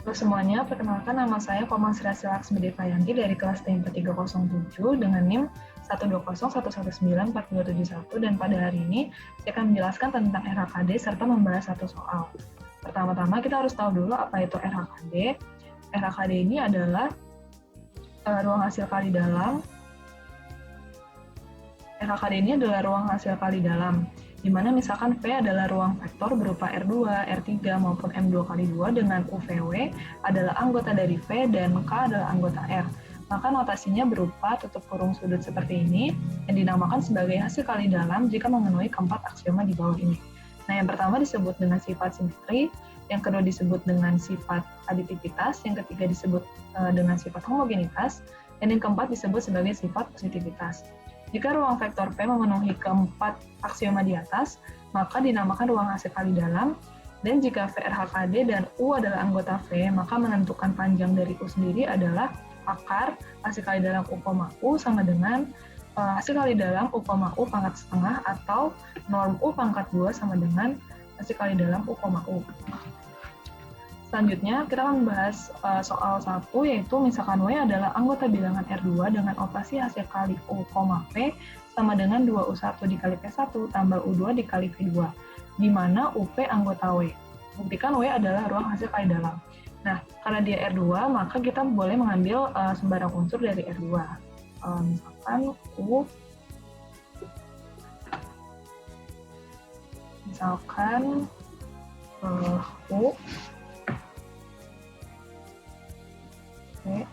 Halo semuanya, perkenalkan nama saya Komang Sirasi Laksmi Devayanti dari kelas TIMP 307 dengan NIM 12011942271 dan pada hari ini saya akan menjelaskan tentang RHKD serta membahas satu soal. Pertama-tama kita harus tahu dulu apa itu RHKD. RHKD ini adalah ruang hasil kali dalam. RHKD ini adalah ruang hasil kali dalam, di mana misalkan V adalah ruang vektor berupa R2, R3, maupun M2 kali 2 dengan U, V, W adalah anggota dari V dan K adalah anggota R. Maka notasinya berupa tutup kurung sudut seperti ini, yang dinamakan sebagai hasil kali dalam jika memenuhi keempat aksioma di bawah ini. Nah, yang pertama disebut dengan sifat simetri, yang kedua disebut dengan sifat aditivitas, yang ketiga disebut dengan sifat homogenitas, dan yang keempat disebut sebagai sifat positivitas. Jika ruang vektor V memenuhi keempat aksioma di atas, maka dinamakan ruang hasil kali dalam, dan jika V RHKD dan U adalah anggota V, maka menentukan panjang dari U sendiri adalah akar hasil kali dalam U, U sama dengan hasil kali dalam U, U pangkat setengah atau norm U pangkat 2 sama dengan hasil kali dalam U, U. Selanjutnya, kita akan membahas soal 1, yaitu misalkan W adalah anggota bilangan R2 dengan operasi hasil kali U, V sama dengan 2U1 dikali V1 tambah U2 dikali V2, di mana UV anggota W. Buktikan W adalah ruang hasil kali dalam. Nah, karena dia R2, maka kita boleh mengambil sembarang unsur dari R2. Misalkan U, U, V,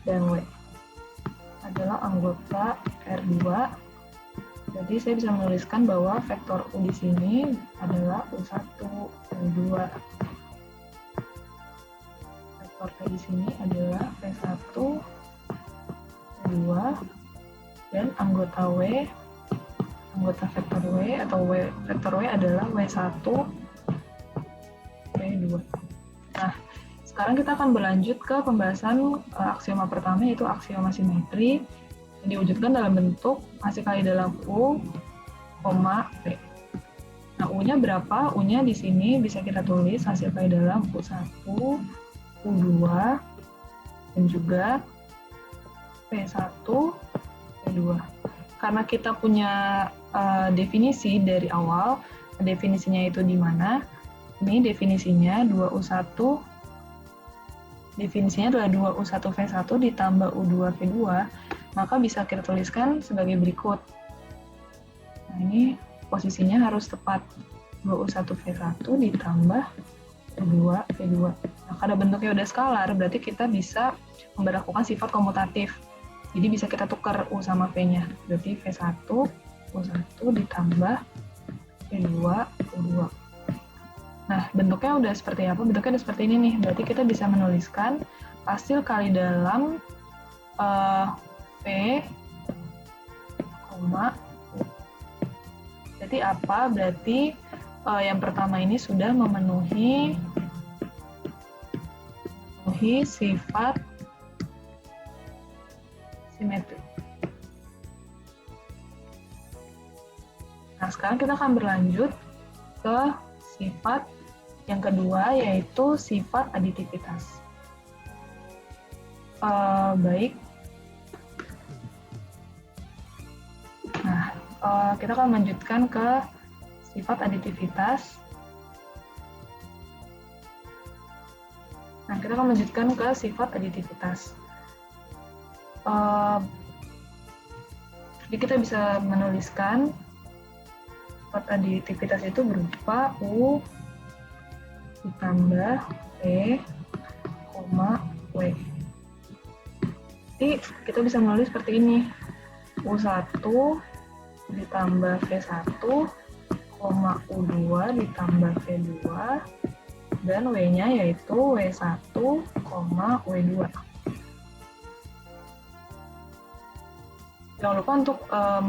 dan W adalah anggota R2. Jadi saya bisa menuliskan bahwa vektor U di sini adalah U1, U2. Vektor V di sini adalah V1, V2, dan anggota W, anggota vektor W atau vektor W adalah W1, V2. Nah, sekarang kita akan berlanjut ke pembahasan aksioma pertama, yaitu aksioma simetri yang diwujudkan dalam bentuk hasil kali dalam U, V. Nah, U-nya berapa? U-nya di sini bisa kita tulis hasil kali dalam U1, U2, dan juga V1, V2. Karena kita punya definisi dari awal, definisinya itu di mana? Ini definisinya 2U1, definisinya adalah 2U1V1 ditambah U2V2, maka bisa kita tuliskan sebagai berikut. Nah, ini posisinya harus tepat. 2U1V1 ditambah U2V2. Nah, karena bentuknya udah skalar, berarti kita bisa memberlakukan sifat komutatif. Jadi bisa kita tukar U sama V-nya. Berarti V1, U1 ditambah V2, U2. Nah, bentuknya udah seperti apa? Bentuknya udah seperti ini nih. Berarti kita bisa menuliskan hasil kali dalam V, U. Berarti apa? Berarti yang pertama ini sudah memenuhi sifat simetri. Nah, sekarang kita akan berlanjut ke sifat yang kedua, yaitu sifat aditivitas. Baik. Nah, kita akan melanjutkan ke sifat aditivitas. Nah, kita akan melanjutkan ke sifat aditivitas. Jadi kita bisa menuliskan sifat aditivitas itu berupa U ditambah V, W. Jadi kita bisa menulis seperti ini. U1 ditambah V1, U2 ditambah V2, dan W-nya yaitu W1, W2. Jangan lupa untuk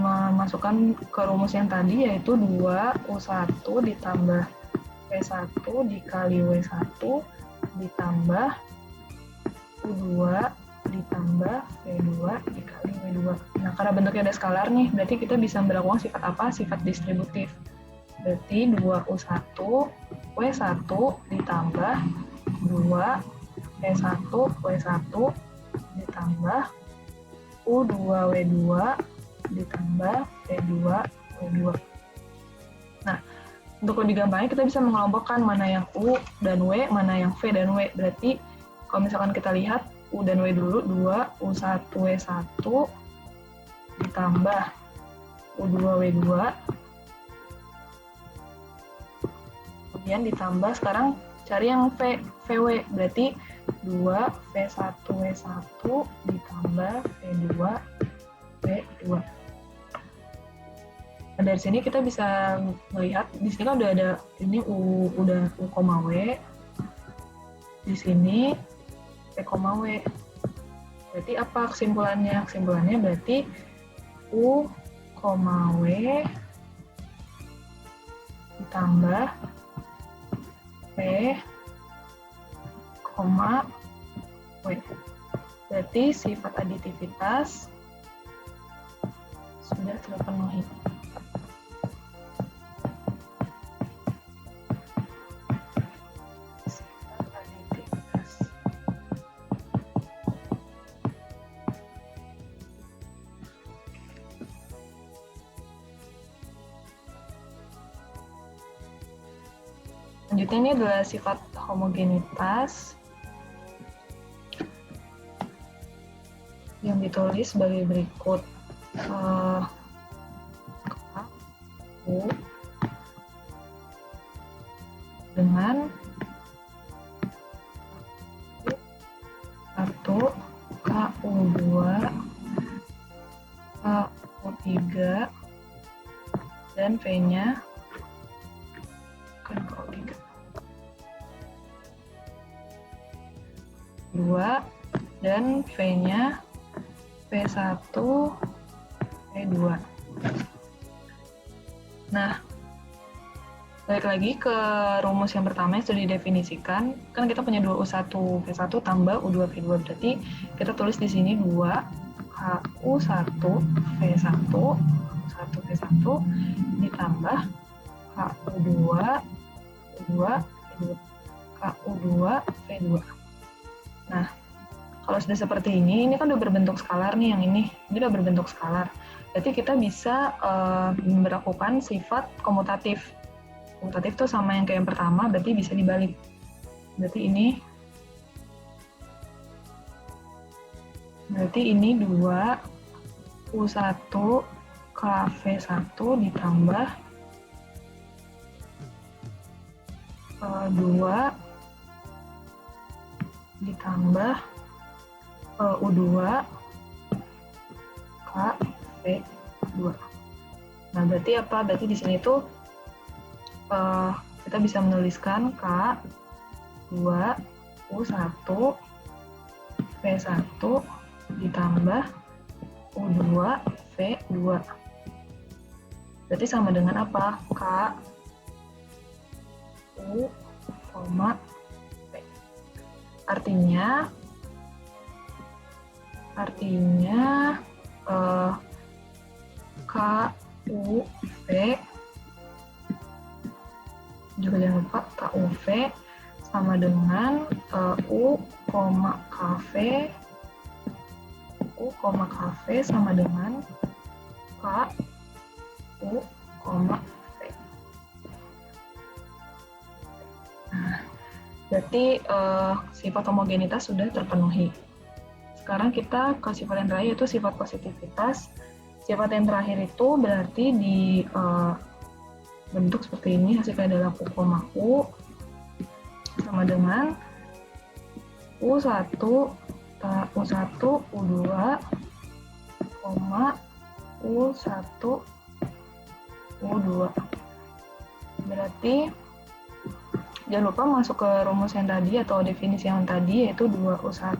memasukkan ke rumus yang tadi, yaitu 2U1 ditambah V1 dikali W1 ditambah U2 ditambah V2 dikali W2. Nah, karena bentuknya ada skalar nih, berarti kita bisa melakukan sifat apa? Sifat distributif. Berarti 2U1 W1 ditambah 2 V1 W1 ditambah U2W2 ditambah V2 W2. Nah, untuk lebih gampangnya kita bisa mengelompokkan mana yang U dan W, mana yang V dan W. Berarti kalau misalkan kita lihat U dan W dulu, 2 U1 W1 ditambah U2 W2, kemudian ditambah sekarang cari yang V, VW, berarti 2 V1 W1 ditambah V2 W2. Nah, dari sini kita bisa melihat di sini kan udah ada ini udah U, W. Di sini V, W. Berarti apa kesimpulannya? Kesimpulannya berarti U, W ditambah V, W. Berarti sifat aditivitas sudah terpenuhi. Selanjutnya ini adalah sifat homogenitas yang ditulis sebagai berikut. U dengan 1 KU2 KU3 dan V-nya kan KU3 2 dan V-nya V1 V2. Nah, balik lagi ke rumus yang pertama yang sudah didefinisikan. Kan kita punya 2 U1 V1 tambah U2 V2. Berarti kita tulis di sini 2 KU1 V1 1 V1 ditambah KU2 U2 V2 KU2 V2. Nah, kalau sudah seperti ini kan udah berbentuk skalar nih yang ini udah berbentuk skalar. Berarti kita bisa memberlakukan sifat komutatif. Komutatif itu sama yang kayak yang pertama, berarti bisa dibalik. Berarti ini 2 U1 k V1 ditambah 2 ditambah U2 k V2. Nah, berarti apa? Berarti di sini tuh kita bisa menuliskan K 2 U1 V1 ditambah U2 V2. Berarti sama dengan apa? K U, V. Artinya K U V juga jangan lupa KUV sama dengan U, KV sama dengan K U, V. Nah, berarti sifat homogenitas sudah terpenuhi. Sekarang kita ke sifat yang terakhir, yaitu sifat positivitas. Sifat yang terakhir itu berarti di bentuk seperti ini, hasilnya adalah U, U sama dengan U1, U2, U1, U2. Berarti jangan lupa masuk ke rumus yang tadi atau definisi yang tadi, yaitu 2U1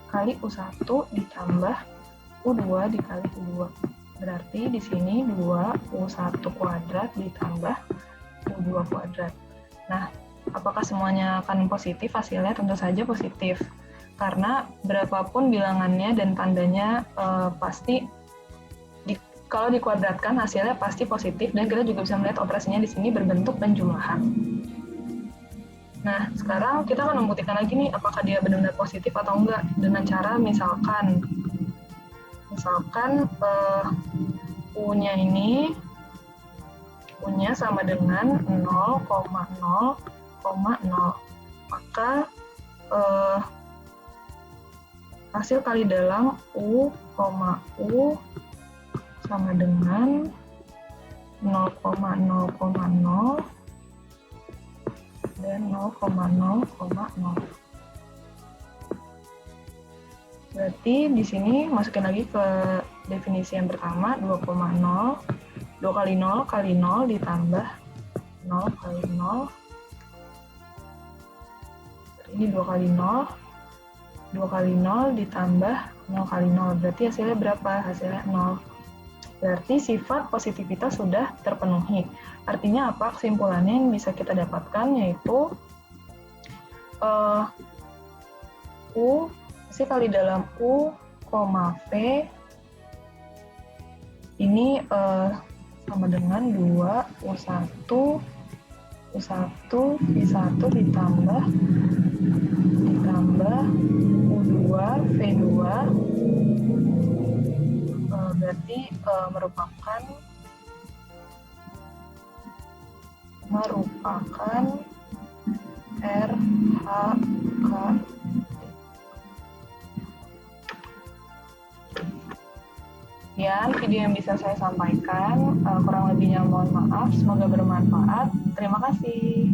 kali U1 ditambah U2 dikali U2. Berarti di sini 2U1 kuadrat ditambah U2 kuadrat. Nah, apakah semuanya akan positif? Hasilnya tentu saja positif. Karena berapapun bilangannya dan tandanya pasti kalau dikuadratkan hasilnya pasti positif, dan kita juga bisa melihat operasinya di sini berbentuk penjumlahan. Nah, sekarang kita akan membuktikan lagi nih apakah dia benar-benar positif atau enggak dengan cara misalkan U-nya ini U-nya sama dengan 0,0,0. Maka hasil kali dalam U, U sama dengan 0,0,0 dan 0,0,0. Berarti di sini masukin lagi ke definisi yang pertama, 2,0. 2 kali 0 kali 0 ditambah 0 kali 0. Ini 2 kali 0. 2 kali 0 ditambah 0 kali 0. Berarti hasilnya berapa? Hasilnya 0. Berarti sifat positivitas sudah terpenuhi. Artinya apa? Kesimpulannya yang bisa kita dapatkan yaitu U hasil kali dalam U, V ini sama dengan 2 U1 V1 ditambah U2 V2 berarti merupakan RHK. Sekian video yang bisa saya sampaikan, kurang lebihnya mohon maaf, semoga bermanfaat. Terima kasih.